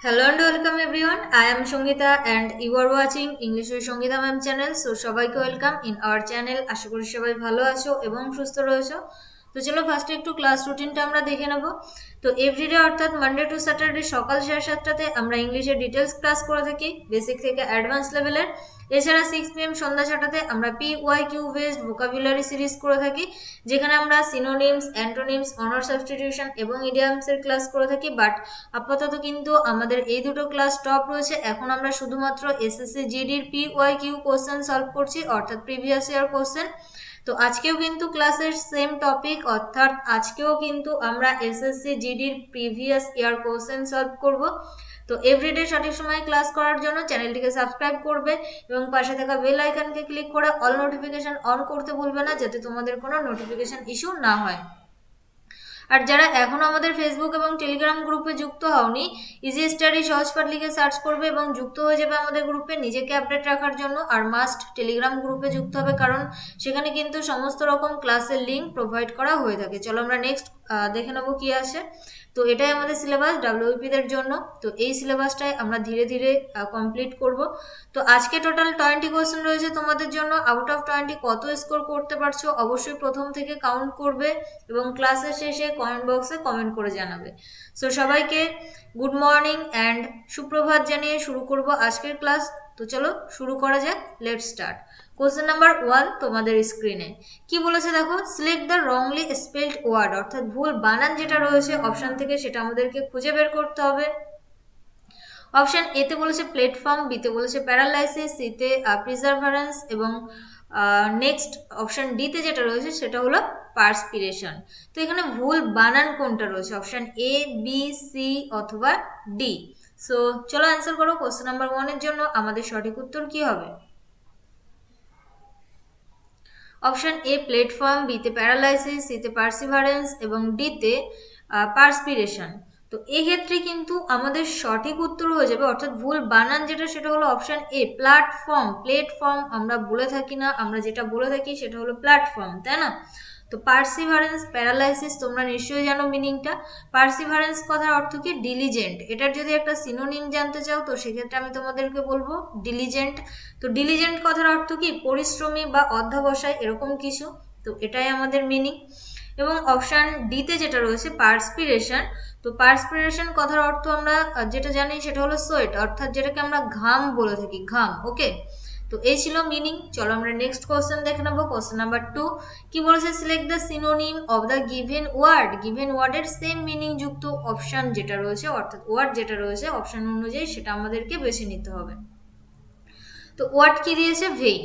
Hello and welcome everyone. I am Songita and you are watching English with Songita Ma'am channel. So সবাইকে welcome in our channel. আশা করি সবাই ভালো আছো এবং সুস্থ রয়েছো। তো চলো ফার্স্টে একটু ক্লাস রুটিনটা আমরা দেখে নেব। তো এভরিডে অর্থাৎ মানডে টু স্যাটারডে সকাল 7:30টাতে আমরা ইংলিশের ডিটেলস ক্লাস করে থাকি বেসিক থেকে অ্যাডভান্স লেভেলের। এছাড়া 6 PM সন্ধ্যা 6টাতে আমরা PYQ বেসড ভোকাবুলারি সিরিজ করে থাকি, যেখানে আমরা সিনোনিমস, অ্যান্টোনিমস, অনার সাবস্টিটিউশন এবং ইডিয়ামসের ক্লাস করে থাকি। বাট আপাতত কিন্তু আমাদের এই দুটো ক্লাস টপ রয়েছে। এখন আমরা শুধুমাত্র এসএসসি জিডির PYQ কোশ্চেন সলভ করছি, অর্থাৎ প্রিভিয়াস ইয়ার কোশ্চেন। তো আজকেও কিন্তু ক্লাসের সেম টপিক, অর্থাৎ আজকেও কিন্তু আমরা এসএসসি জিডির প্রিভিয়াস ইয়ার কোশ্চেন সলভ করব। তো এভরিডে সঠিক সময়ে ক্লাস করার জন্য চ্যানেলটিকে সাবস্ক্রাইব করবে এবং পাশে থাকা বেল আইকনকে ক্লিক করে অল নোটিফিকেশন অন করতে ভুলবে না, যাতে তোমাদের কোনো নোটিফিকেশন ইস্যু না হয়। আর যারা এখনো আমাদের ফেসবুক এবং টেলিগ্রাম গ্রুপে যুক্ত হওনি, ইজি স্টাডি সহজপাঠ লিখে সার্চ করবে এবং যুক্ত হয়ে যাবে আমাদের গ্রুপে নিজেকে আপডেট রাখার জন্য। আর মাস্ট টেলিগ্রাম গ্রুপে যুক্ত হবে, কারণ সেখানে কিন্তু সমস্ত রকম ক্লাসের লিঙ্ক প্রোভাইড করা হয়ে থাকে। চলো আমরা নেক্সট দেখে নেবো কি আছে। তো এটাই আমাদের সিলেবাস ডাব্লিউপিদের জন্য। তো এই সিলেবাসটাই আমরা ধীরে ধীরে কমপ্লিট করব। তো আজকে টোটাল 20 কোশ্চেন রয়েছে তোমাদের জন্য। আউট অফ 20 কত স্কোর করতে পারছো অবশ্যই প্রথম থেকে কাউন্ট করবে এবং ক্লাসের শেষে কমেন্ট বক্সে কমেন্ট করে জানাবে। সো সবাইকে গুড মর্নিং অ্যান্ড সুপ্রভাত জানিয়ে শুরু করব আজকের ক্লাস। তো চলো শুরু করা যাক, লেটস স্টার্ট। কোশ্চেন নাম্বার 1 তোমাদের স্ক্রিনে কি বলেছে দেখো, select the wrongly spelled word, অর্থাৎ ভুল বানান যেটা রয়েছে অপশন থেকে সেটা আমাদেরকে খুঁজে বের করতে হবে। অপশন এতে বলেছে প্ল্যাটফর্ম, বিতে বলেছে প্যারালাইসিস, সিতে প্রিজার্ভারেন্স এবং নেক্সট অপশন ডিতে যেটা রয়েছে সেটা হলো পার্সপিরেশন। তো এখানে ভুল বানান কোনটা রয়েছে, অপশন এ, বি, সি অথবা ডি। সো চলো অ্যান্সার করো। কোশ্চেন নাম্বার 1 এর জন্য আমাদের সঠিক উত্তর কি হবে? অপশন এ প্ল্যাটফর্ম, বিতে প্যারালাইসিস, সিতে পার্সিভারেন্স এবং ডিতে পার্সপিরেশন। তো এক্ষেত্রে কিন্তু আমাদের সঠিক উত্তর হয়ে যাবে, অর্থাৎ ভুল বানান যেটা সেটা হলো অপশন এ প্ল্যাটফর্ম। প্ল্যাটফর্ম আমরা বলে থাকি না, আমরা যেটা বলে থাকি সেটা হলো প্ল্যাটফর্ম, তাই না? তো পার্সিভারেন্স, প্যারালাইসিস তোমরা নিশ্চয়ই জানো মিনিংটা। পার্সিভারেন্স কথার অর্থ কি? ডিলিজেন্ট। এটার যদি একটা সিনোনিম জানতে চাও তো সেক্ষেত্রে আমি তোমাদেরকে বলবো ডিলিজেন্ট। তো ডিলিজেন্ট কথার অর্থ কি? পরিশ্রমী বা অধ্যবসায়, এরকম কিছু। তো এটাই আমাদের মিনিং। এবং অপশান ডিতে যেটা রয়েছে পার্সপিরেশন, তো পার্সপিরেশন কথার অর্থ আমরা যেটা জানি সেটা হলো সোয়েট, অর্থাৎ যেটাকে আমরা ঘাম বলে থাকি, ঘাম। ওকে, তো এই ছিল মিনিং। চলো আমরা নেক্সট কোশ্চেন দেখে নেবো। কোশ্চেন নাম্বার 2 কি বলেছে, select the synonym of the given word. Given ওয়ার্ডের সেম মিনিং যুক্ত অপশান যেটা রয়েছে, অর্থাৎ ওয়ার্ড যেটা রয়েছে অপশান অনুযায়ী সেটা আমাদেরকে বেছে নিতে হবে। তো ওয়ার্ড কি দিয়েছে? ভেইন।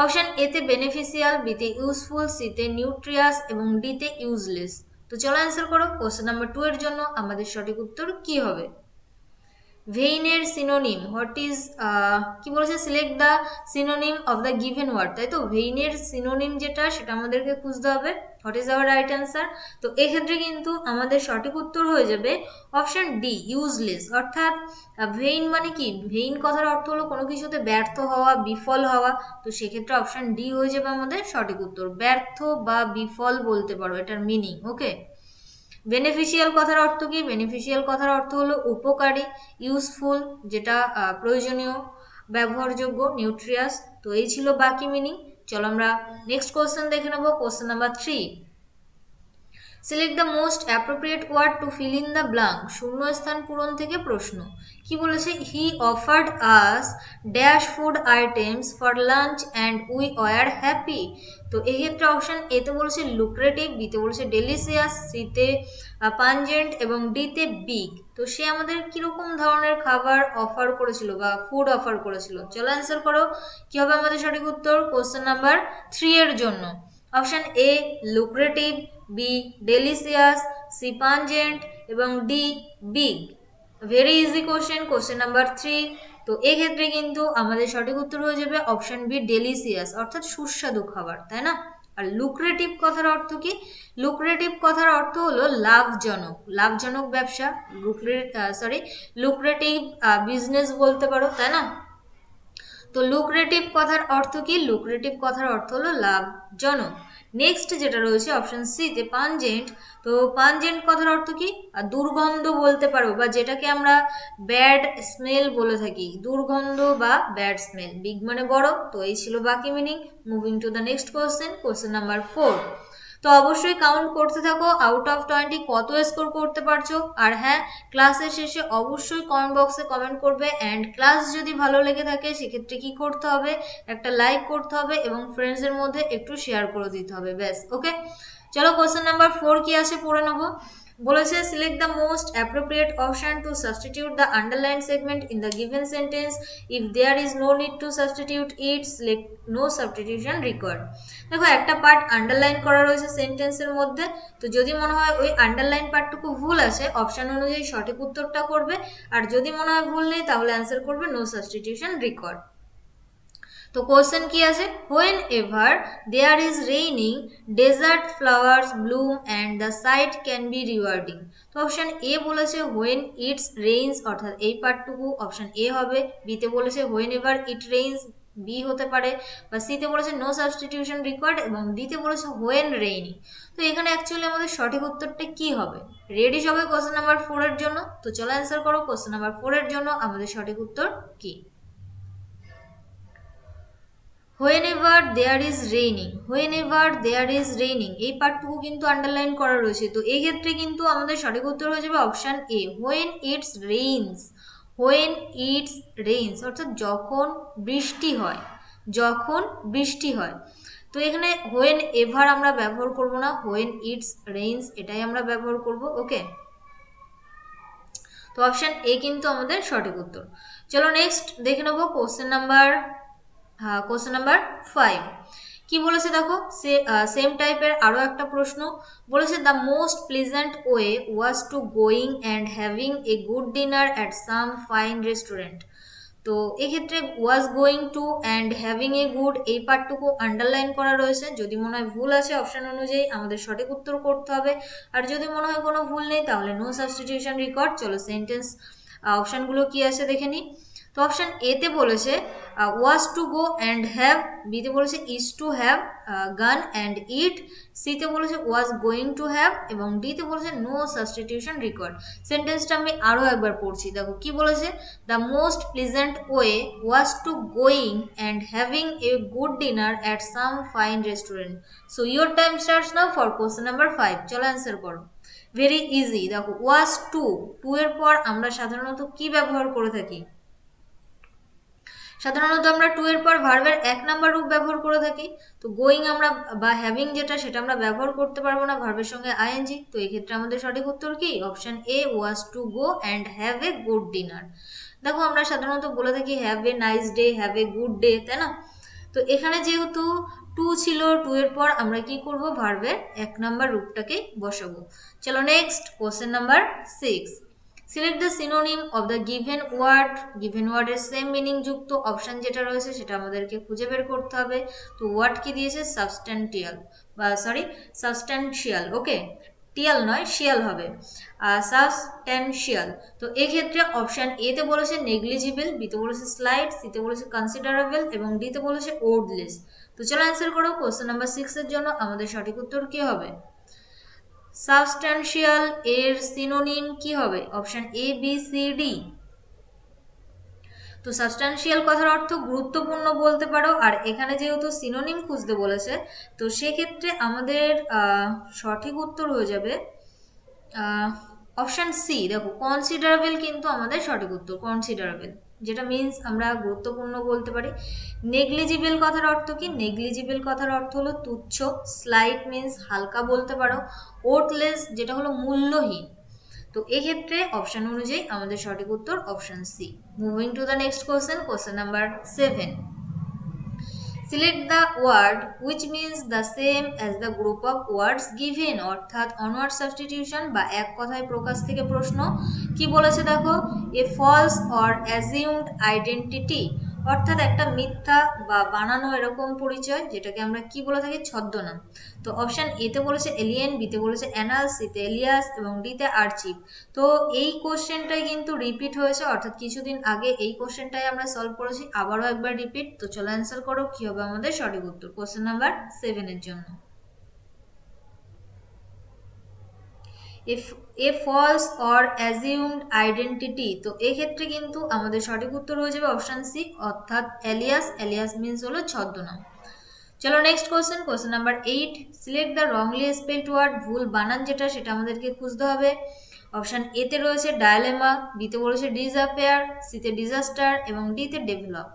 অপশন এতে বেনিফিশিয়াল, বিতে ইউজফুল, সিতে নিউট্রিয়াস এবং ডিতে ইউজলেস। তো চলো অ্যান্সার করো। কোশ্চেন নাম্বার 2 এর জন্য আমাদের সঠিক উত্তর কি হবে? ভেইনের সিনোনিম হোয়াট ইজ, কি বলেছে, select the synonym of the given word, তাই তো? ভেইনের সিনোনিম যেটা সেটা আমাদেরকে খুঁজতে হবে। What is our right answer? তো এক্ষেত্রে কিন্তু আমাদের সঠিক উত্তর হয়ে যাবে অপশন ডি, ইউজলেস। অর্থাৎ ভেইন মানে কি? ভেইন কথার অর্থ হলো কোনো কিছুতে ব্যর্থ হওয়া, বিফল হওয়া। তো সেক্ষেত্রে অপশন ডি হয়ে যাবে আমাদের সঠিক উত্তর। ব্যর্থ বা বিফল বলতে পারো এটার মিনিং। ওকে, বেনিফিশিয়াল কথার অর্থ কি? বেনিফিশিয়াল কথার অর্থ হলো উপকারী, ইউজফুল যেটা প্রয়োজনীয়, ব্যবহারযোগ্য, নিউট্রিয়াস। তো এই ছিল বাকি মিনিং। চলো আমরা নেক্সট কোশ্চেন দেখে নেবো। Question number 3, select the most appropriate word to fill in the blank. শূন্য স্থান পূরণ থেকে প্রশ্ন। কি বলেছে? He offered us dash food items for lunch and we were happy. তো এক্ষেত্রে অপশন এতে বলেছে লুক্রেটিভ, বিতে বলেছে ডেলিসিয়াস, সিতে পাঞ্জেন্ট এবং ডিতে বিগ। তো সে আমাদের কিরকম ধরনের খাবার অফার করেছিল বা ফুড অফার করেছিল? চলো অ্যান্সার করো। কি হবে আমাদের সঠিক উত্তর কোশ্চেন নাম্বার 3 এর জন্য? Option A lucrative, B delicious, C pungent এবং D big. Very easy question, question number 3। তো এক্ষেত্রে কিন্তু আমাদের সঠিক উত্তর হয়ে যাবে অপশন বি ডেলিসিয়াস, অর্থাৎ সুস্বাদু খাবার, তাই না? আর লুক্রেটিভ কথার অর্থ কি? লুক্রেটিভ কথার অর্থ হলো লাভজনক, লাভজনক ব্যবসা। লুক্রেটিভ বিজনেস বলতে পারো, তাই না? তো লুক্রেটিভ কথার অর্থ কি? লুক্রেটিভ কথার অর্থ হলো লাভজনক। নেক্সট যেটা রয়েছে অপশন সিতে পাঞ্জেন্ট, তো পাঞ্জেন্ট কথার অর্থ কি? দুর্গন্ধ বলতে পারো, বা যেটাকে আমরা ব্যাড স্মেল বলে থাকি, দুর্গন্ধ বা ব্যাড স্মেল। বিগ মানে বড়, তো এই ছিল বাকি meaning. Moving to the next question, question number 4। তো অবশ্যই কাউন্ট করতে থাকো আউট অফ 20 কত স্কোর করতে পারছো। আর হ্যাঁ, ক্লাসের শেষে অবশ্যই কমেন্ট বক্সে কমেন্ট করবে। অ্যান্ড ক্লাস যদি ভালো লেগে থাকে সেক্ষেত্রে কি করতে হবে? একটা লাইক করতে হবে এবং ফ্রেন্ডসদের মধ্যে একটু শেয়ার করে দিতে হবে, ব্যাস। ওকে, চলো কোশ্চেন নাম্বার 4 কি আছে পড়ে নেবো। বলেছে select the most appropriate option to substitute the underlined segment in the given sentence. If there is no need to substitute it, select no substitution required. দেখো, একটা পার্ট আন্ডারলাইন করা রয়েছে সেন্টেন্সের মধ্যে, তো যদি মনে হয় ওই আন্ডারলাইন পার্টটুকু ভুল আছে, অপশন অনুযায়ী সঠিক উত্তরটা করবে। আর যদি মনে হয় ভুল নেই, তাহলে অ্যান্সার করবে নো সাবস্টিটিউশন রিকোয়ার্ড। তো কোশ্চেন কি আছে? Whenever there is raining, desert flowers bloom and the sight can be rewarding. তো অপশন এ বলেছে হোয়েন ইটস রেইনস, অর্থাৎ এই পার্টটুকু অপশন এ হবে। বিতে বলেছে whenever it rains, B হতে পারে। বা সিতে বলেছে নো সাবস্টিটিউশন রিকোয়ার্ড, এবং ডিতে বলেছে হোয়েন রেইনি। তো এখানে অ্যাকচুয়ালি আমাদের সঠিক উত্তরটা কি হবে? রেডি সবাই কোশ্চেন নাম্বার 4 এর জন্য? তো চলো অ্যান্সার করো কোশ্চেন নাম্বার 4 এর জন্য আমাদের সঠিক উত্তর কি। Whenever there is raining, whenever there is raining এই পার্টটুকু কিন্তু আন্ডারলাইন করা রয়েছে। তো এই ক্ষেত্রে কিন্তু আমাদের সঠিক উত্তর হয়ে যাবে option A, when it's rains. When it's rains অর্থাৎ যখন বৃষ্টি হয়, যখন বৃষ্টি হয়। তো এখানে হোয়েন এভার আমরা ব্যবহার করব না, হোয়েন ইটস রেইনস এটাই আমরা ব্যবহার করব। ওকে, তো অপশান এ কিন্তু আমাদের সঠিক উত্তর। চলো নেক্সট দেখে নেবো কোশ্চেন নাম্বার, হ্যাঁ, কোশ্চেন নাম্বার 5 কি বলেছে দেখো, সেম টাইপের আরো একটা প্রশ্ন। বলেছে the most pleasant way was two going and having a good dinner at some fine restaurant. তো এক্ষেত্রে was going to and having a good এই পার্টটুকু আন্ডারলাইন করা রয়েছে। যদি মনে হয় ভুল আছে, অপশন অনুযায়ী আমাদের সঠিক উত্তর করতে হবে। আর যদি মনে হয় কোনো ভুল নেই, তাহলে নো সাবস্টিটিউশন রিকোয়ার্ড। চলো সেন্টেন্স অপশানগুলো কি আছে দেখে নিই। তো অপশান এতে বলেছে ওয়াজ টু গো অ্যান্ড হ্যাভ, বিতে বলেছে ইজ টু হ্যাভ গান অ্যান্ড ইট, সিতে বলেছে ওয়াজ গোয়িং টু হ্যাভ, এবং ডিতে বলেছে নো সাবস্টিটিউশন রিকোয়ার্ড। সেন্টেন্সটা আমি আরও একবার পড়ছি, দেখো কি বলেছে। The most pleasant way was two going and having a good dinner at some fine restaurant. So your time starts now for question number 5। চলো অ্যান্সার করো। ভেরি ইজি, দেখো ওয়াজ টু, টু এর পর আমরা সাধারণত কি ব্যবহার করে থাকি? সাধারণত আমরা টু এর পর ভার্বের 1 নাম্বার রূপ ব্যবহার করে থাকি। তো গোয়িং আমরা বা হ্যাভিং যেটা, সেটা আমরা ব্যবহার করতে পারবো না ভার্বের সঙ্গে আইএনজি। তো এই ক্ষেত্রে আমাদের সঠিক উত্তর কি? Option A, was to go and have a good dinner. দেখো আমরা সাধারণত বলে থাকি have a nice day, have a good day, তাই না? তো এখানে যেহেতু টু ছিল, টু এর পর আমরা কি করব? ভার্বের 1 নাম্বার রূপটাকে বসাবো। চলো next question number 6। Select the synonym of the given word. Given ওয়ার্ডের সেম মিনিং যুক্ত অপশন যেটা রয়েছে সেটা আমাদেরকে খুঁজে বের করতে হবে। তো ওয়ার্ড কি দিয়েছে? সাবস্ট্যান্টিয়াল, বা সরি সাবস্ট্যান্সিয়াল। ওকে, টিয়াল নয়, শিয়াল হবে, সাবস্ট্যান্সিয়াল। তো এক্ষেত্রে অপশন এতে বলেছে নেগলিজিবল, বিতে বলেছে স্লাইট, সিতে বলেছে কনসিডারেবল, এবং ডিতে বলেছে ওর্ডলেস। তো চলো অ্যান্সার করো কোশ্চেন নাম্বার 6 এর জন্য আমাদের সঠিক উত্তর কি হবে? সাবস্ট্যান্সিয়াল এর সিনোনিম কি হবে? Option A, B, C, D. তো সাবস্ট্যান্সিয়াল কথার অর্থ গুরুত্বপূর্ণ বলতে পারো। আর এখানে যেহেতু সিনোনিম খুঁজতে বলেছে, তো সেক্ষেত্রে আমাদের সঠিক উত্তর হয়ে যাবে অপশন সি। দেখো কনসিডারেবল কিন্তু আমাদের সঠিক উত্তর, কনসিডারেবল, যেটা মিন্স আমরা গুরুত্বপূর্ণ বলতে পারি। নেগলিজিবল কথার অর্থ কি? নেগলিজিবল কথার অর্থ হলো তুচ্ছ। স্লাইট মিন্স হালকা বলতে পারো। ওর্থলেস যেটা হলো মূল্যহীন। তো এক্ষেত্রে অপশন অনুযায়ী আমাদের সঠিক উত্তর option C. Moving to the next question, question number 7। Select the word which means the same as the group of words given, অর্থাৎ অনওয়ার্ড সাবস্টিটিউশন বা এক কথায় প্রকাশ থেকে প্রশ্ন। কি বলেছে দেখো, a false or assumed identity, অর্থাৎ একটা মিথ্যা বা বানানো এরকম পরিচয়, যেটাকে আমরা কি বলে থাকি? ছদ্মনাম। তো অপশন এতে বলেছে এলিয়েন, বিতে বলেছে অ্যানাল, সিতে এলিয়াস, এবং ডিতে আর্চিভ। তো এই কোশ্চেনটাই কিন্তু রিপিট হয়েছে, অর্থাৎ কিছুদিন আগে এই কোশ্চেনটাই আমরা সলভ করেছি, আবারও একবার রিপিট। তো চলো অ্যান্সার করো কি হবে আমাদের সঠিক উত্তর কোশ্চেন নাম্বার 7 এর জন্য। If a false or assumed identity, তো এক্ষেত্রে কিন্তু আমাদের সঠিক উত্তর হয়ে যাবে অপশন সি, অর্থাৎ এলিয়াস। এলিয়াস মিন্স হলো ছদ্মনাম। চলো next question, question number 8, select the wrongly spelled word, ভুল বানান যেটা সেটা আমাদেরকে খুঁজতে হবে। অপশন এ তে রয়েছে ডায়ালেমা, বিতে বলেছে ডিসঅ্যাপিয়ার, সিতে ডিজাস্টার এবং ডিতে ডেভেলপ।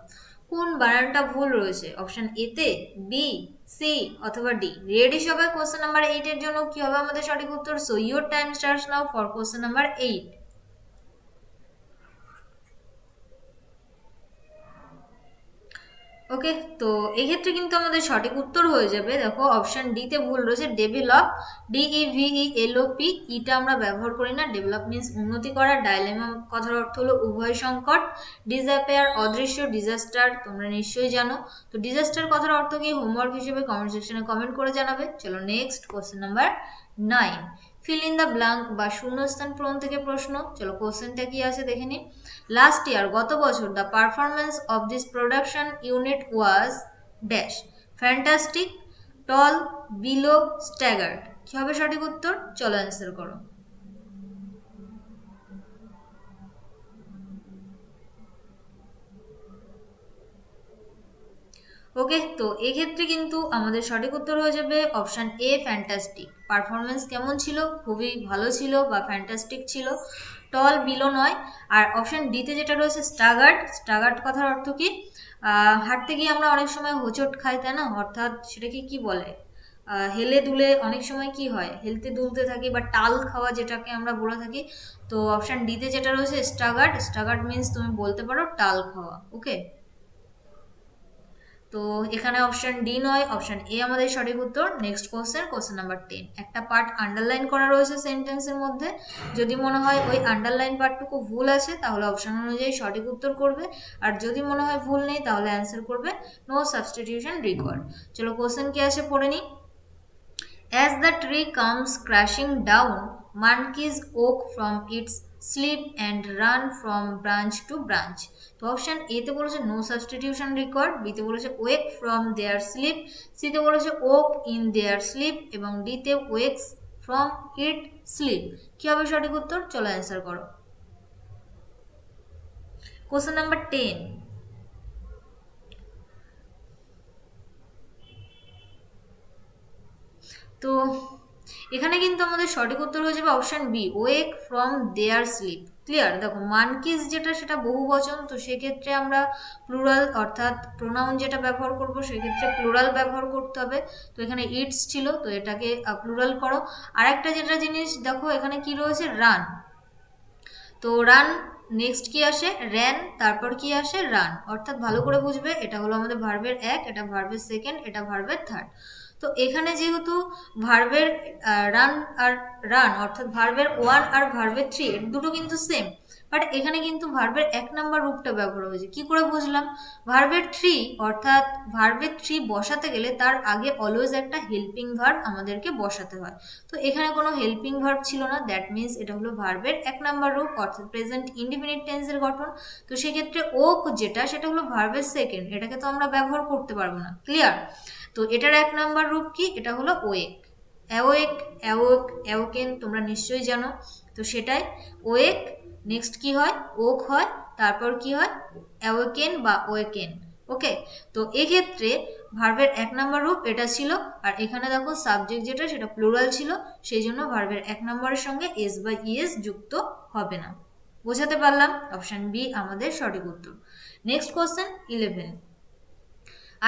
কোন বানানটা ভুল রয়েছে অপশন এ তে, বি, সি অথবা ডি? রেডি সবাই কোশ্চেন নাম্বার 8 এর জন্য? কি হবে আমাদের সঠিক উত্তর? So your time starts now for question number 8। ওকে, তো এক্ষেত্রে কিন্তু আমাদের সঠিক উত্তর হয়ে যাবে, দেখো অপশন ডি তে ভুল রয়েছে, ডেভেলপ, DEVELOP, ইটা আমরা ব্যবহার করি না। ডেভেলপ মিন্স উন্নতি করা, ডাইলেমা কথার অর্থ হলো উভয় সংকট, ডিসঅ্যাপিয়ার অদৃশ্য, ডিজাস্টার তোমরা নিশ্চয়ই জানো। তো ডিজাস্টার কথার অর্থ কি, হোমওয়ার্ক হিসেবে কমেন্ট সেকশনে কমেন্ট করে জানাবে। চলো next question number 9, feel in the blank বা শূন্যস্থান পূরণ থেকে প্রশ্ন। চলো কোশ্চেনটা কি আছে দেখে নি। লাস্ট ইয়ার, গত বছর, the performance of this production unit was dash, fantastic, tall, below, staggered. কি হবে সঠিক উত্তর? চলো অ্যান্সার করো। ওকে, তো এক্ষেত্রে কিন্তু আমাদের সঠিক উত্তর হয়ে যাবে অপশন এ, ফ্যান্টাস্টিক। পারফরমেন্স কেমন ছিল? খুবই ভালো ছিল বা ফ্যান্টাস্টিক ছিল। টল, বিলো নয়। আর অপশন ডিতে যেটা রয়েছে স্টাগার্ড, স্টাগার্ড কথার অর্থ কি, হাঁটতে গিয়ে আমরা অনেক সময় হোঁচট খাই, তাই না? অর্থাৎ সেটাকে কি বলে, হেলে দুলে অনেক সময় কি হয়, হেলতে দুলতে থাকি বা টাল খাওয়া যেটাকে আমরা বলে থাকি। তো অপশন ডিতে যেটা রয়েছে স্টাগার্ড, স্টাগার্ড মিন্স তুমি বলতে পারো টাল খাওয়া। ওকে, তো এখানে অপশন ডি নয়, অপশন এ আমাদের সঠিক উত্তর। নেক্সট কোশ্চেন, কোশ্চেন নাম্বার 10, একটা পার্ট আন্ডারলাইন করা রয়েছে সেন্টেন্সের মধ্যে। যদি মনে হয় ওই আন্ডারলাইন পার্টটুকু ভুল আছে তাহলে অপশন অনুযায়ী সঠিক উত্তর করবে, আর যদি মনে হয় ভুল নেই তাহলে অ্যান্সার করবে নো সাবস্টিটিউশন রিকোয়ার্ড। চলো কোশ্চেন কি আছে পড়ে নিই। As the tree comes crashing down, monkeys woke from its sleep and run from branch to branch. তো অপশন এ তে বলেছে নো সাবস্টিটিউশন রিকোয়ার্ড, বি তে বলেছে ওয়েক ফ্রম দেয়ার স্লিপ, সি তে বলেছে ওক ইন দেয়ার স্লিপ এবং D তে wakes from eat sleep. কি হবে সঠিক উত্তর? চলো অ্যান্সার করো। কোশ্চেন নাম্বার 10, তো এখানে কিন্তু আমাদের সঠিক উত্তর হয়ে যাবে option B, wake from their sleep. Clear? দেখো মানকিজ যেটা সেটা বহু বচন, তো সেক্ষেত্রে আমরা প্লুরাল অর্থাৎ প্রোনাউন যেটা ব্যবহার করব সেক্ষেত্রে প্লুরাল ব্যবহার করতে হবে। তো এখানে ইটস ছিল, তো এটাকে প্লুরাল করো। আর একটা যেটা জিনিস দেখো এখানে কি রয়েছে, রান। তো রান নেক্সট কি আসে, র্যান, তারপর কি আসে, রান। অর্থাৎ ভালো করে বুঝবে, এটা হলো আমাদের ভার্বের এক, এটা ভার্বের সেকেন্ড, এটা ভার্বের থার্ড। তো এখানে যেহেতু ভার্বের রান আর রান অর্থাৎ ভার্বের ওয়ান আর ভার্বের থ্রি দুটো কিন্তু সেম, বাট এখানে কিন্তু ভার্বের এক নাম্বার রূপটা ব্যবহার হয়েছে। কি করে বুঝলাম? ভার্বের থ্রি অর্থাৎ ভার্বের থ্রি বসাতে গেলে তার আগে অলওয়েজ একটা হেল্পিং ভার্ব আমাদেরকে বসাতে হয়। তো এখানে কোনো হেল্পিং ভার্ব ছিল না, দ্যাট মিনস এটা হলো ভার্বের এক নাম্বার রূপ অর্থাৎ প্রেজেন্ট ইনডিফিনিট টেন্সের গঠন। তো সেক্ষেত্রে ওক যেটা সেটা হলো ভার্বের সেকেন্ড, এটাকে তো আমরা ব্যবহার করতে পারবো না। ক্লিয়ার? তো এটার এক নাম্বার রূপ কি, এটা হলো ওয়েক। অ্যাওয়েক, অ্যাওক, অ্যাওকেন তোমরা নিশ্চয়ই জানো। তো সেটাই ওয়েক, নেক্সট কি হয়, ওক হয়, তারপর কি হয়, অ্যাওয়েকেন বা ওয়েকেন। ওকে, তো এক্ষেত্রে ভার্বের এক নাম্বার রূপ এটা ছিল, আর এখানে দেখো সাবজেক্ট যেটা সেটা প্লুরাল ছিল, সেই জন্য ভার্বের এক নম্বরের সঙ্গে এস বা ইএস যুক্ত হবে না। বোঝাতে পারলাম? অপশন বি আমাদের সঠিক উত্তর। Next question 11,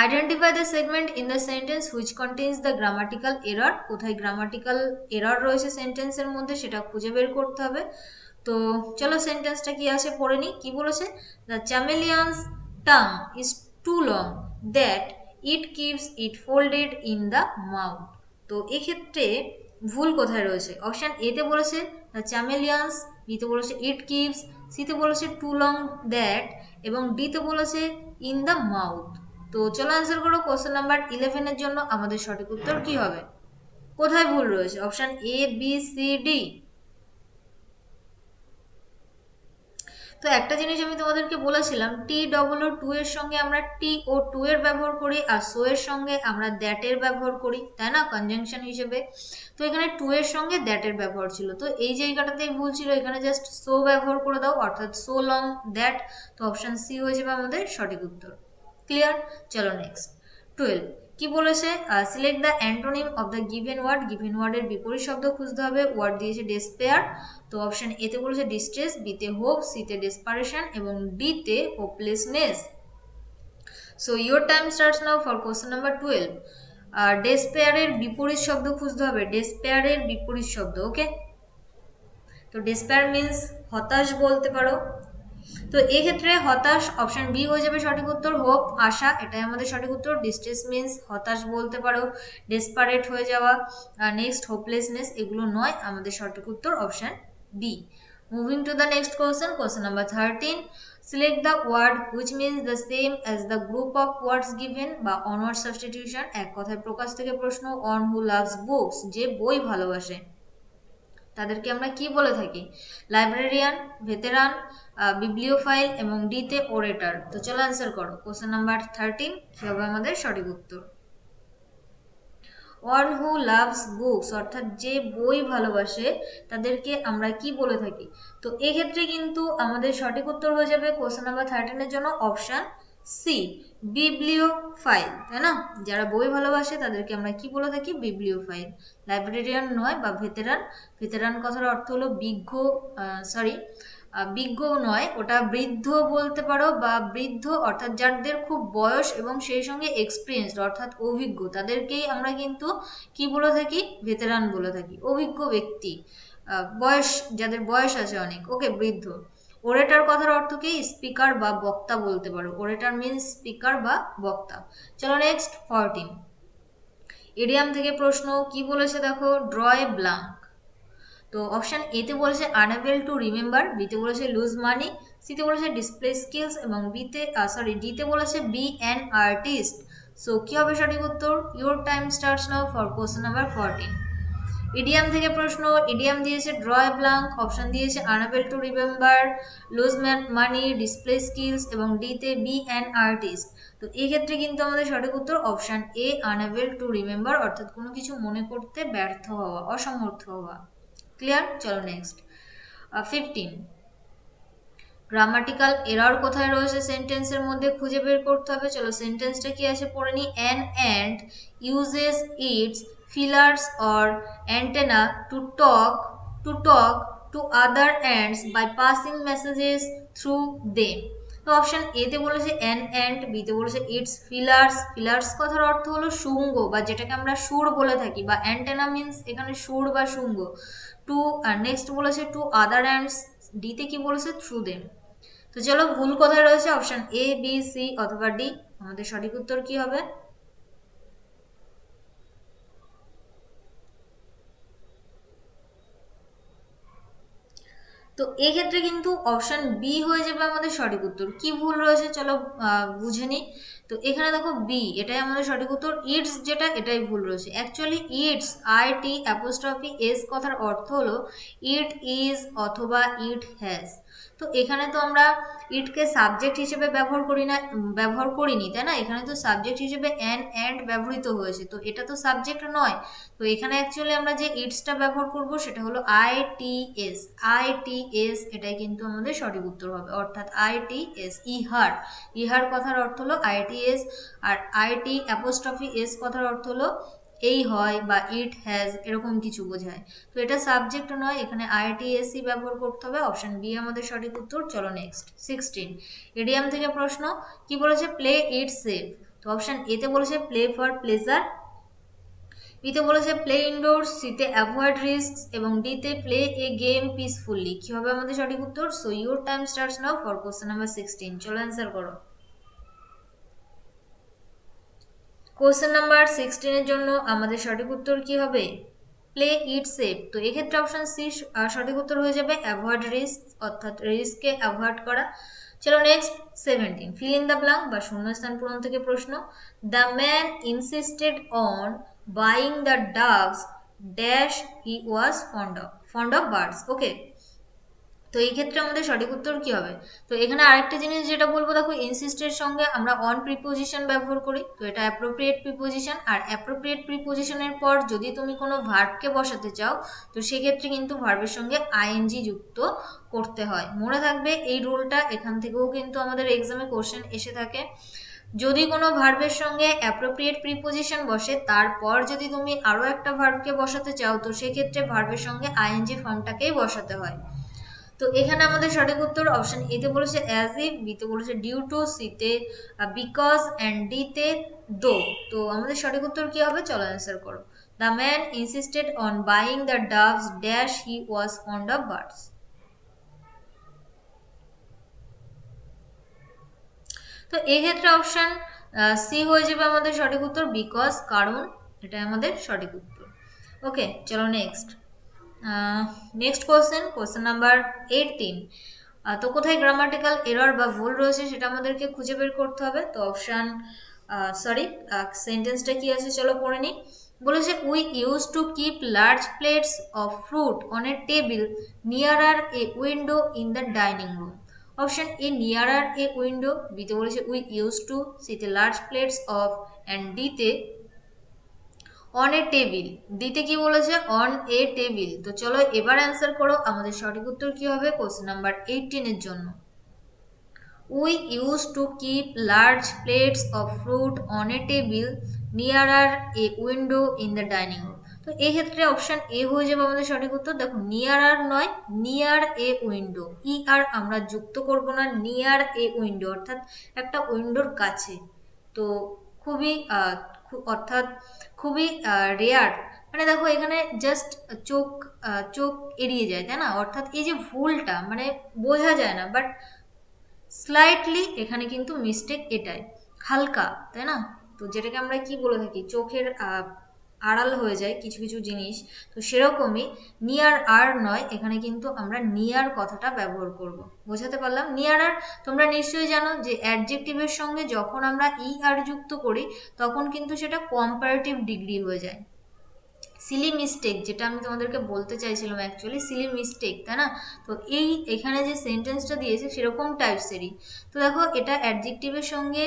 identify the segment in the sentence which contains the grammatical error. কোথায় গ্রামাটিক্যাল এরর রয়েছে সেন্টেন্সের মধ্যে সেটা খুঁজে বের করতে হবে। তো চলো সেন্টেন্সটা কি আছে পড়ে নি। কি বলেছে, the chameleon's tongue is too long that it keeps it folded in the mouth. তো এক্ষেত্রে ভুল কোথায় রয়েছে? অপশন এ তে বলেছে দ্য চ্যামেলিয়ন্স, বিতে বলেছে ইট কিপস, সিতে বলেছে টু লং দ্যাট এবং ডিতে বলেছে ইন দ্য মাউথ। তো চলো অ্যান্সার করো। কোশ্চেন নাম্বার 11 এর জন্য আমাদের সঠিক উত্তর কি হবে? কোথায় ভুল রয়েছে? Option A, B, C, D? তো একটা জিনিস আমি তোমাদেরকে বলেছিলাম, টি ডবল ও টু এর সঙ্গে আমরা টি ও টু এর ব্যবহার করি, আর সো এর সঙ্গে আমরা দ্যাট এর ব্যবহার করি, তাই না, কনজাংশন হিসেবে। তো এখানে টু এর সঙ্গে দ্যাট এর ব্যবহার ছিল, তো এই জায়গাটাতেই ভুল ছিল, এখানে জাস্ট সো ব্যবহার করে দাও, অর্থাৎ সো লং দ্যাট। তো অপশন সি হয়ে যাবে আমাদের সঠিক উত্তর। ক্লিয়ার? চলো নেক্সট 12 কি বলেছে, select the antonym of the given word. Given ওয়ার্ডের বিপরীত শব্দ খুঁজতে হবে। ওয়ার্ড দিয়েছে ডেসপেয়ার, তো অপশন এ তে বলেছে ডিস্ট্রেস, বি তে হোপ, সি তে ডেসপারেশন এবং ডি তে hopelessness. So your time starts now for question number 12। ডেসপেয়ারের বিপরীত শব্দ খুঁজতে হবে, ডেসপেয়ারের বিপরীত শব্দ। ওকে, তো ডেসপেয়ার মিন্স হতাশ বলতে পারো। তো এক্ষেত্রে হতাশ, অপশন বি হয়ে যাবে সঠিক উত্তর। হোপ আশা, এটাই আমাদের সঠিক উত্তর। ডিস্ট্রেস মিন্স হতাশ বলতে পারো, ডেসপারেট হয়ে যাওয়া। নেক্সট হোপলেসনেস, এগুলো নয়, আমাদের সঠিক উত্তর option B. Moving to the next question, question number 13। Select the word which means the same as the group of words given, বা অনওয়ার্ড সাবস্টিটিউশন। এক কথায় প্রকাশ থেকে প্রশ্ন, অন হু লাভস বুকস, যে বই ভালোবাসে, তাদেরকে আমরা কি বলে থাকি? লাইব্রেরিয়ান, ভেতেরান, বিবলিওফাইল এবং ডি তে ওরেটর। তো চলো অ্যান্সার করো, কোশ্চেন নাম্বার 13 কি হবে আমাদের সঠিক উত্তর? ওয়ান হু লাভস বুকস, অর্থাৎ যে বই ভালোবাসে, তাদেরকে আমরা কি বলে থাকি? তো এক্ষেত্রে কিন্তু আমাদের সঠিক উত্তর হয়ে যাবে কোশ্চেন নাম্বার 13 এর জন্য অপশন সি, বিবলিওফাইল, তাই না? যারা বই ভালোবাসে তাদেরকে আমরা কি বলে থাকি? বিবলিওফাইল। লাইব্রেরিয়ান নয় বা ভেতেরান, ভেতেরান কথার অর্থ হলো বিজ্ঞ, সরি বিজ্ঞ নয়, ওটা বৃদ্ধ বলতে পারো, বা বৃদ্ধ অর্থাৎ যাদের খুব বয়স এবং সেই সঙ্গে এক্সপিরিয়েন্সড অর্থাৎ অভিজ্ঞ, তাদেরকেই আমরা কিন্তু কি বলে থাকি? ভেতেরান বলে থাকি, অভিজ্ঞ ব্যক্তি, বয়স, যাদের বয়স আছে অনেক, ওকে, বৃদ্ধ। ওরেটার কথার অর্থ কি? স্পিকার বা বক্তা বলতে পারো, ওরেটার মিন্স স্পিকার বা বক্তা। চলো নেক্সট 14। ইডিয়াম থেকে প্রশ্ন কি বলেছে দেখো, ড্র এ ব্ল্যাঙ্ক। তো অপশন এ তে বলেছে আনএবল টু রিমেম্বার, বি তে বলেছে লুজ মানি, সি তে বলেছে ডিসপ্লে স্কিলস এবং ডি তে বলেছে বি অ্যান আর্টিস্ট। সো কি হবে সঠিক উত্তর? Your time starts now for question number 14। Idiom থেকে প্রশ্ন, ইডিয়াম দিয়েছে ড্র এ ব্ল্যাঙ্ক, অপশন দিয়েছে unable to remember, lose money, display skills এবং ডি তে বি অ্যান আর্টিস্ট। তো এই ক্ষেত্রে কিন্তু আমাদের সঠিক উত্তর option A, unable to remember, অর্থাৎ কোনো কিছু মনে করতে ব্যর্থ হওয়া, অসমর্থ হওয়া। ক্লিয়ার? চলো নেক্সট 15। গ্রামাটিক্যাল এরর কোথায় রয়েছে সেন্টেন্সের মধ্যে খুঁজে বের করতে হবে। চলো সেন্টেন্সটা কি আছে পড়ে নি। An ant uses its feelers or antenna to talk to other ants by passing messages through them. তো অপশন এ তে বলেছে অ্যান অ্যান্ট, বি তে বলেছে ইটস ফিলার্স, ফিলার্স কথার অর্থ হলো শুঙ্গ বা যেটাকে আমরা সুর বলে থাকি, বা অ্যান্টেনা মিন্স এখানে সুর বা শুঙ্গ। টু, আর নেক্সট বলেছে টু আদার অ্যান্ডস, ডি তে কি বলেছে? Through them. তো চলো ভুল কোথায় রয়েছে, অপশন এ, বি, সি অথবা ডি। আমাদের সঠিক উত্তর কি হবে? তো এক্ষেত্রে কিন্তু অপশন বি হয়ে যাবে আমাদের সঠিক উত্তর। কি ভুল রয়েছে চলো বুঝে নিই। তো এখানে দেখো বি, এটাই আমাদের সঠিক উত্তর। ইটস যেটা, এটাই ভুল রয়েছে। Actually it's, I T apostrophe S কথার অর্থ হলো ইট ইজ অথবা ইট হ্যাজ। তো এখানে তো আমরা ইটকে সাবজেক্ট হিসেবে ব্যবহার করিনি, তাই না? এখানে তো সাবজেক্ট হিসেবে অ্যান্ড ব্যবহৃত হয়েছে, তো এটা তো সাবজেক্ট নয়। তো এখানে অ্যাকচুয়ালি আমরা যে ইটসটা ব্যবহার করব সেটা হলো আইটিএস, আইটিএস, এটাই কিন্তু আমাদের সঠিক উত্তর হবে, অর্থাৎ আইটিএস। ইহার, ইহার কথার অর্থ হলো আইটিএস, আর আইটি অ্যাপোস্ট্রফি এস কথার অর্থ হলো এই হয় বা ইট হ্যাজ, এরকম কিছু বোঝায়। তো এটা সাবজেক্ট নয়, এখানে আইটিএসই ব্যবহার করতে হবে। অপশন বি আমাদের সঠিক উত্তর। চলো নেক্সট 16। ইডিয়াম থেকে প্রশ্ন কি বলেছে? Play it safe. তো অপশন এ তে বলেছে প্লে ফর প্লেজার, বিতে বলেছে প্লে ইনডোরস, সিতে অ্যাভয়েড রিস্ক এবং ডিতে প্লে এ গেম পিসফুলি। কি হবে আমাদের সঠিক উত্তর? So your time starts now for question number 16। চলো অ্যান্সার করো। কোশ্চেন নাম্বার 16 এর জন্য আমাদের সঠিক উত্তর কি হবে? Play it safe. তো এক্ষেত্রে অপশন সি সঠিক উত্তর হয়ে যাবে অ্যাভয়েড রিস্ক, অর্থাৎ রিস্ককে অ্যাভয়েড করা। চলো next 17। Fill in the blank বা শূন্যস্থান পূরণ থেকে প্রশ্ন। The man insisted on buying the doves dash he was fond of birds. Okay, তো তো এই ক্ষেত্রে আমাদের সঠিক উত্তর কি হবে? তো এখানে আরেকটা জিনিস যেটা বলবো, দেখো ইনসিস্টের সঙ্গে আমরা অন প্রিপোজিশন ব্যবহার করি, তো এটা অ্যাপ্রোপ্রিয়েট প্রিপোজিশন। আর অ্যাপ্রোপ্রিয়েট প্রিপোজিশনের পর যদি তুমি কোনো ভার্বকে বসাতে চাও, তো সেক্ষেত্রে কিন্তু ভার্বের সঙ্গে আইএনজি যুক্ত করতে হয়। মনে থাকবে এই রুলটা, এখান থেকেও কিন্তু আমাদের এক্সামে কোশ্চেন এসে থাকে। যদি কোনো ভার্বের সঙ্গে অ্যাপ্রোপ্রিয়েট প্রিপোজিশন বসে, তারপর যদি তুমি আরও একটা ভার্বকে বসাতে চাও, তো সেক্ষেত্রে ভার্বের সঙ্গে আইএনজি ফর্মটাকেই বসাতে হয়। তো এখানে আমাদের সঠিক উত্তর অপশন এ তে বলেছে অ্যাজ ইফ, বি তে বলেছে ডিউ টু, সি তে বিকজ অ্যান্ড ডি তে দো। তো আমাদের সঠিক উত্তর কি হবে? চলো অ্যান্সার করো। The man insisted on buying the doves dash he was fond of birds. তো এক্ষেত্রে অপশন সি হয়ে যাবে আমাদের সঠিক উত্তর, বিকজ, কারণ, এটা আমাদের সঠিক উত্তর। ওকে, চলো নেক্সট। Next question number 18। তো কোথায় গ্রামাটিক্যাল এরর বা ভুল রয়েছে সেটা আমাদেরকে খুঁজে বের করতে হবে। তো অপশান সেন্টেন্সটা কি আছে চলো পড়ে নিই। বলেছে we use to keep large plates of fruit on a table নিয়ারার a window in the dining room. Option A নিয়ারার a window, বিতে বলেছে উই ইউজ টু, সিতে লার্জ প্লেটস অফ, অ্যান্ড ডিতে অন এ টেবিল। দিতে কি বলেছে? On a table. তো চলো এবার অ্যান্সার করো, আমাদের সঠিক উত্তর কি হবে কোশ্চেন নাম্বার 18 এর জন্য। We use to keep large plates of fruit on a table নিয়ারার a window in the dining room. তো এই ক্ষেত্রে অপশন এ হয়ে যাবে আমাদের সঠিক উত্তর। দেখো নিয়ারার নয়, নিয়ার এ উইন্ডো, ই আর আমরা যুক্ত করব না, নিয়ার এ উইন্ডো অর্থাৎ একটা উইন্ডোর কাছে। তো খুবই অর্থাৎ খুবই রেয়ার, মানে দেখো এখানে জাস্ট চোখ চোখ এড়িয়ে যায়, তাই না? অর্থাৎ এই যে ভুলটা মানে বোঝা যায় না, বাট স্লাইটলি এখানে কিন্তু মিস্টেক এটাই হালকা, তাই না? তো যেটাকে আমরা কি বলে থাকি, চোখের আড়াল হয়ে যায় কিছু কিছু জিনিস, তো সেরকমই নিয়ার আর নয়, এখানে কিন্তু আমরা নিয়ার কথাটা ব্যবহার করব। বোঝাতে পারলাম? নিয়ার আর তোমরা নিশ্চয়ই জানো যে অ্যাডজেক্টিভের সঙ্গে যখন আমরা ই আর যুক্ত করি, তখন কিন্তু সেটা কম্পারেটিভ ডিগ্রি হয়ে যায়। সিলি মিস্টেক, যেটা আমি তোমাদেরকে বলতে চাইছিলাম অ্যাকচুয়ালি সিলি মিস্টেক, তাই না? তো এই এখানে যে সেন্টেন্সটা দিয়েছে সেরকম টাইপসেরই। তো দেখো এটা অ্যাডজেক্টিভের সঙ্গে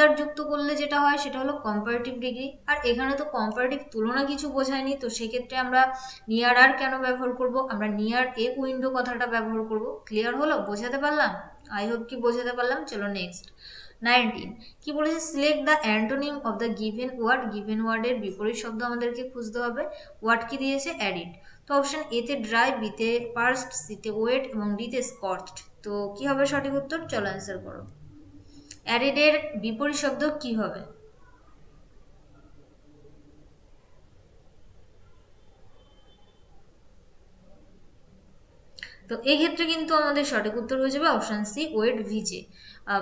আর যুক্ত করলে যেটা হয় সেটা হলো কম্পারেটিভ ডিগ্রি, আর এখানে তো কম্পারেটিভ তুলনা কিছু বোঝায়নি, তো সেক্ষেত্রে আমরা নিয়ার আর কেন ব্যবহার করব? আমরা নিয়ার এ উইন্ডো কথাটা ব্যবহার করব। ক্লিয়ার হলো? বোঝাতে পারলাম? আই হোপ কি বোঝাতে পারলাম। চলো নেক্সট 19 কি বলেছে? Select the antonym of the given word. Given ওয়ার্ডের বিপরীত শব্দ আমাদেরকে খুঁজতে হবে। ওয়ার্ড কি দিয়েছে? অ্যাডিড। তো অপশন এতে ড্রাই, বিতে পার্সড, সিতে ওয়েট এবং ডিতে স্কচড। তো কি হবে সঠিক উত্তর? চলো অ্যান্সার করো। অ্যাডিডের বিপরীত শব্দ কি হবে? তো এই ক্ষেত্রে কিন্তু আমাদের সঠিক উত্তর হয়ে যাবে অপশন সি, ওয়েট, ভিজে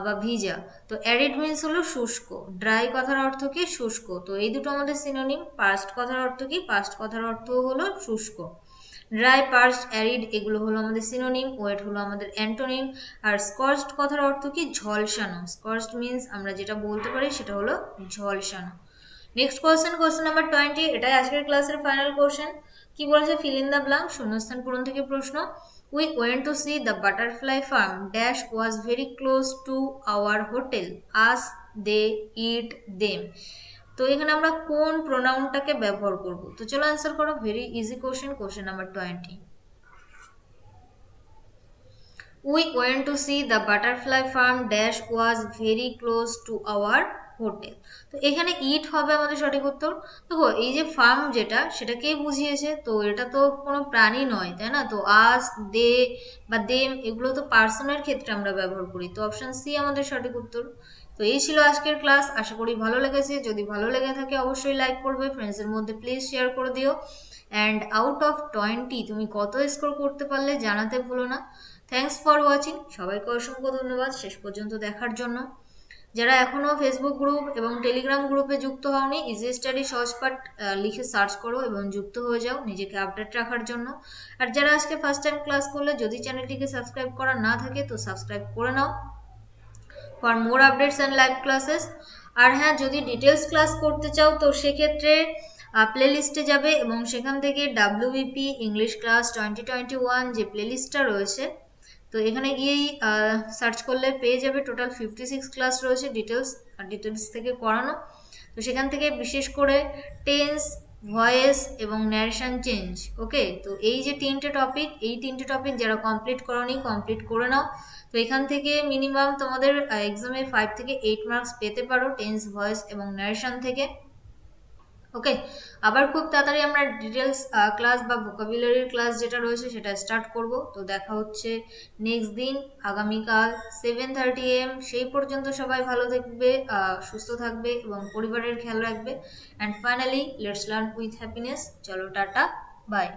বা ভিজা। তো অ্যারিড মিন্স হলো শুষ্ক, ড্রাই কথার অর্থ কি? শুষ্ক। তো এই দুটো আমাদের সিনোনিম। পাস্ট কথার অর্থ কি? পাস্ট কথার অর্থ হলো শুষ্ক। ড্রাই, পার্সড, অ্যারিড এগুলো হলো আমাদের সিনোনিম। ওয়েট হলো আমাদের অ্যান্টোনিম। আর স্কচড কথার অর্থ কি? ঝলসানো। স্কচড মিন্স আমরা যেটা বলতে পারি সেটা হলো ঝলসানো। নেক্সট কোশ্চেন নাম্বার 20, এটাই আজকের ক্লাসের ফাইনাল কোশ্চেন। কি বলেছে? ফিল ইন দ্য ব্ল্যাঙ্ক, শূন্যস্থান পূরণ থেকে প্রশ্ন। We went to see the butterfly farm dash was very close to our hotel as they eat them. তো এখানে আমরা কোন প্রোনাউনটাকে ব্যবহার করব? তো চলো অ্যান্সার করো। Very easy question number 20। We went to see the butterfly farm dash was very close to our hotel. তো এখানে ইট হবে আমাদের সঠিক উত্তর। দেখো এই যে ফার্ম যেটা সেটাকেই বুঝিয়েছে, তো এটা তো কোনো প্রাণী নয়, তাই না? তো আস, দে বা দেম এগুলো তো পার্সনের ক্ষেত্রে আমরা ব্যবহার করি। তো অপশন সি আমাদের সঠিক উত্তর। তো এই ছিল আজকের ক্লাস, আশা করি ভালো লেগেছে। যদি ভালো লেগে থাকে অবশ্যই লাইক করবে, ফ্রেন্ডসের মধ্যে প্লিজ শেয়ার করে দিও। অ্যান্ড আউট অফ 20 তুমি কত স্কোর করতে পারলে জানাতে ভুলো না। থ্যাংকস ফর ওয়াচিং, সবাইকে অসংখ্য ধন্যবাদ শেষ পর্যন্ত দেখার জন্য। যারা এখনও ফেসবুক গ্রুপ এবং টেলিগ্রাম গ্রুপে যুক্ত হওনি, ইজি স্টাডি সহজপাঠ লিখে সার্চ করো এবং যুক্ত হয়ে যাও নিজেকে আপডেট রাখার জন্য। আর যারা আজকে ফার্স্ট টাইম ক্লাস করলে, যদি চ্যানেলটিকে সাবস্ক্রাইব করা না থাকে তো সাবস্ক্রাইব করে নাও for more updates and live classes. আর হ্যাঁ, যদি ডিটেলস ক্লাস করতে চাও তো সেক্ষেত্রে প্লেলিস্টে যাবে এবং সেখান থেকে WBP ইংলিশ ক্লাস 2021 যে প্লেলিস্টটা রয়েছে, তো এখানে গিয়েই সার্চ করলে পেয়ে যাবে। টোটাল 56 ক্লাস রয়েছে, ডিটেলস থেকে করানো। তো সেখান থেকে বিশেষ করে টেন্স, ভয়েস এবং ন্যারেশন চেঞ্জ, ওকে। তো এই যে তিনটে টপিক যারা কমপ্লিট করোনি কমপ্লিট করে নাও। তো এখান থেকে মিনিমাম তোমাদের এক্সামে 5 থেকে 8 মার্কস পেতে পারো টেন্স, ভয়েস এবং ন্যারেশন থেকে, ওকে। আবার খুব তাড়াতাড়ি আমরা ডিটেলস ক্লাস বা ভোকাবুলারির ক্লাস যেটা রয়েছে সেটা স্টার্ট করব। তো দেখা হচ্ছে নেক্সট দিন, আগামীকাল 7:30 AM। সেই পর্যন্ত সবাই ভালো থাকবে, সুস্থ থাকবে এবং পরিবারের খেয়াল রাখবে। And finally let's learn with happiness. চলো টাটা, বাই।